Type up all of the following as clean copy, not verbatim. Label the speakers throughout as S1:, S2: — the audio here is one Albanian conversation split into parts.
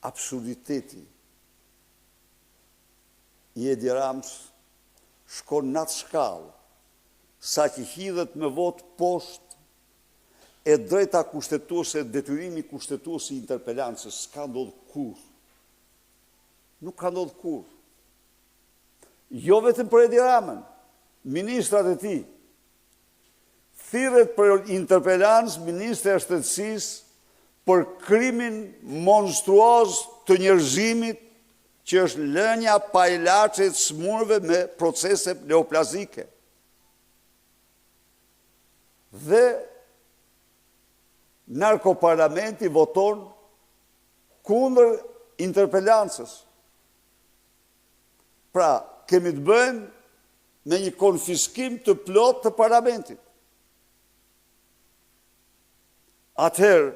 S1: absurditeti i Edi Ramës shkon në atë shkallë, sa që hidhet me votë poshtë e drejta kushtetuese, detyrimi kushtetues i interpelancës, s'ka ndodhur kur. Nuk ka ndodhur kur. Jo vetëm për Edi Ramën, ministrat e tij. Thirret për interpelancë ministri i Shtetësisë për krimin monstruoz të njerëzimit që është lënia pa ilaçe të smurëve me procese neoplazike. Dhe narkoparlamenti voton kundër interpelancës. Pra, kemi të bëjmë me një konfiskim të plot të parlamentit. Atëherë,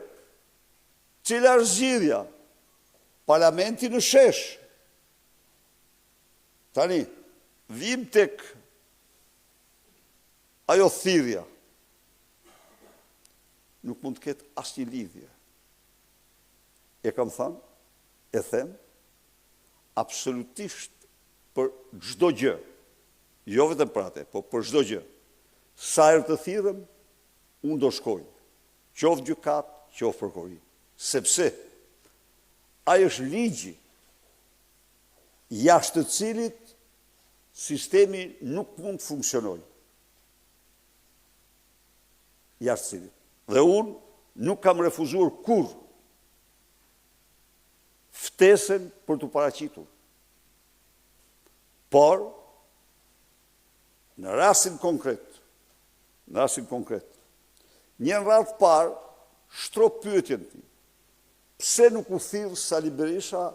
S1: cila është zgjidhja? Parlamenti në shesh. Tani, vim tek ajo thirrja. Nuk mund të ketë asnjë lidhje. E kam thënë, e them, absolutisht për çdo gjë. Jo vetëm për atë, po për çdo gjë. Sa herë të thirrem, unë do shkoj. Qoftë gjykat, qoftë prokurori. Sepse ai është ligji jashtë të cilit sistemi nuk mund të funksionojë. Jashtë të cilit. Dhe unë nuk kam refuzuar kur ftesën për të paraqitur. Por, në rastin konkret, një radhë parë shtro pyetjen ti. Pse nuk u thirr Sali Berisha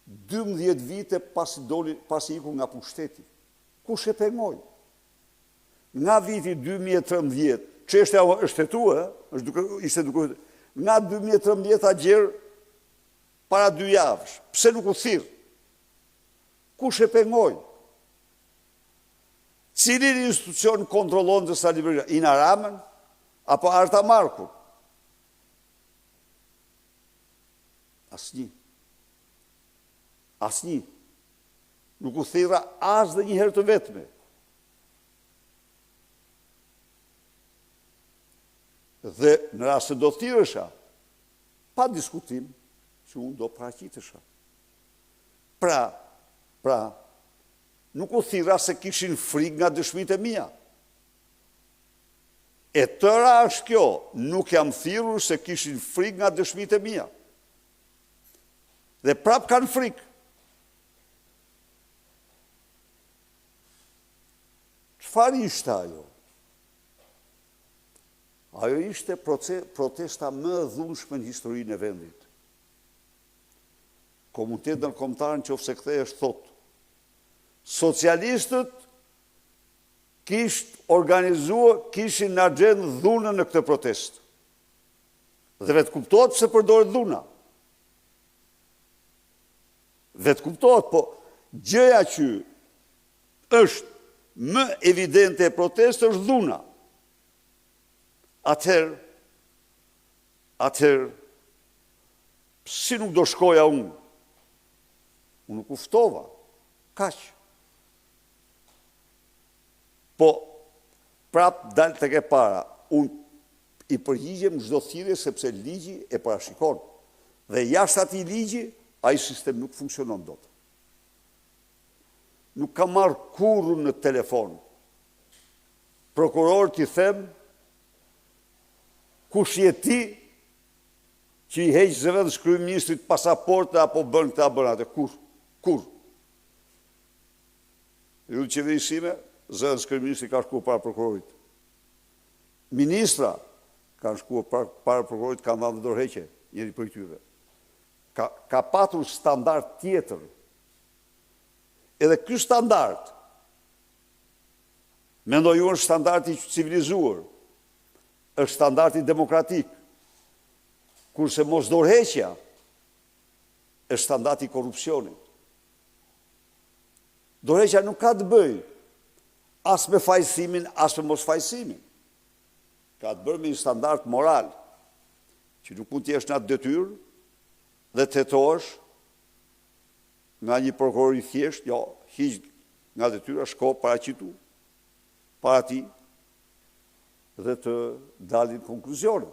S1: 12 vite pasi iku nga pushteti? Kush e pengoi? Nga viti 2013, çështja është hetuar, ishte duke nga 2013 a gjerë para 2 javësh. Pse nuk u thirr? Kush e pengoi? Cili institucion kontrollon të Sali Berisha? Ina Ramën apo Arta Marku? Asnjë. Nuk u thirra as dhe një herë të vetme. Dhe në rast se do thirresha, pa diskutim, që unë do paraqitesha. Pra, nuk u thirra se kishin frikë nga dëshmitë e mia. E tëra është kjo, nuk jam thirrur se kishin frikë nga dëshmitë e mia. Dhe prap kanë frikë. Çfarë ishte ajo? Ajo ishte protesta më e dhunshme në historinë e vendit. Komuniteti ndërkombëtar nëse kthehesh thotë, socialistët kishin në agjendë dhunën në këtë protestë. Dhe vetë kuptohet pse përdoret dhuna. Vetë kuptohet, po gjëja që është më evidente e protestë është dhuna. Atëherë, si nuk do shkoja unë? Unë nuk uftova, kaq. Po, prap dalë tek e para, unë i përgjigjem çdo thirrje sepse ligji e parashikon. Dhe jashtë atij ligji, ai sistem nuk funksionon dot. Nuk kam marrë kurrë në telefon. Prokuror t'i them, kush je ti që i heq zëvendës kryeministrit pasaporte apo bën këtë apo bën atë? Kur? Ju qeverisime, zëvendës kryeministrit ka shkuar para prokurorit. Ministra kanë shkuar para prokurorit, kanë dhënë dorëheqje, njëri prej tyre. Ka patur standard tjetër. Edhe ky standard, mendoj unë është standardi civilizuar, është standardi demokratik, kurse mos dorëheqja është standardi i korrupsionit. Dorëheqja nuk ka të bëjë as me fajësimin, as me mos fajësimin. Ka të bërë me një standard moral, që nuk mund të jesh në atë detyrë dhe të hetohesh nga një prokuror i thjesht, jo, hiq nga detyra, shko paraqitu para ti dhe të dalin konkluzione.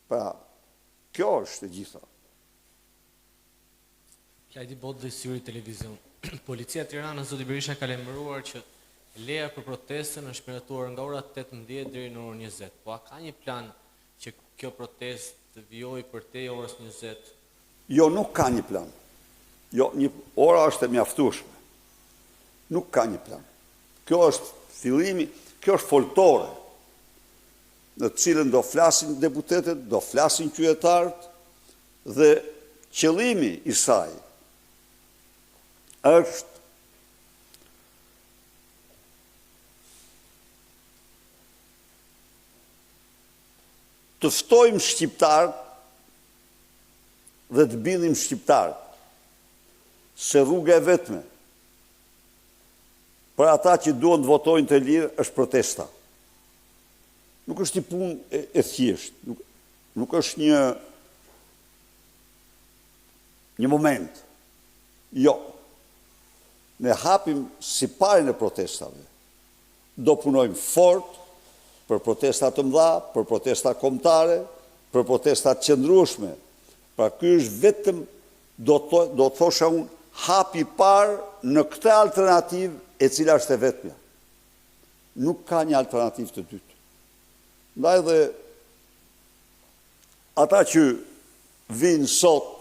S1: Pra, kjo është e gjitha.
S2: Klajdi Bot dhe Syri Televizion. Policia e Tiranës, zoti Berisha, ka lajmëruar që leja për protestën është miratuar nga ora 18 deri në orën 20. Po a ka një plan që kjo protestë të vijojë përtej orës 20?
S1: Jo, nuk ka një plan. Jo, ora është e mjaftueshme. Nuk ka një plan. Kjo është fillimi, kjo është foltore, në të cilën do flasin deputetët, do flasin qytetarët, dhe qëllimi i saj është të ftojmë shqiptarët dhe të bindhim shqiptarët se rruga e vetme për ata që duan të votojnë të lirë është protesta. Nuk është një punë e thjeshtë, nuk është një moment. Jo, ne hapim siparin e protestave. Do punojmë fort për protestat të mëdha, për protestat kombëtare, për protestat qëndrueshme. Pra ky është vetëm, do të thosha unë, hapi parë në këtë alternativë e cila është e vetmja. Nuk ka një alternativë të dytë. Ndaj dhe ata që vinë sot,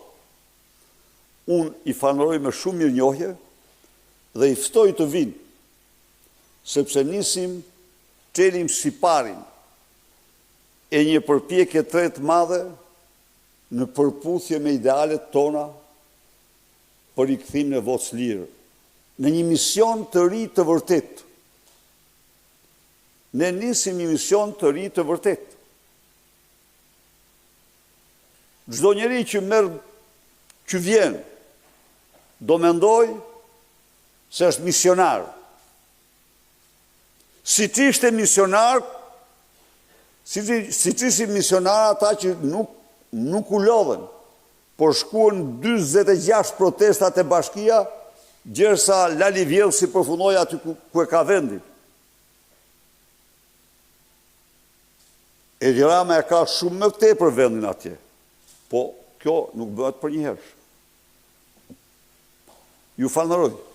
S1: unë i falenderoj me shumë mirënjohje dhe i ftoj të vinë, sepse çelim siparin e një përpjekje të tretë madhe në përputhje me idealet tona për rikthim në votës lirë, në një mision të ri të vërtet. Ne nisim një mision të ri të vërtet. Çdo njeri që vjen, do mendoj se është misionar. Si që ishte misionar, si që si misionar ata që nuk u lodhen, por shkuën 26 protestat e bashkia, gjersa Lali Vjellsi përfundoi aty ku e ka vendin. Edi Rama e ka shumë më tepër vendin atje, po kjo nuk bëhet për një herë. Ju falenderoj.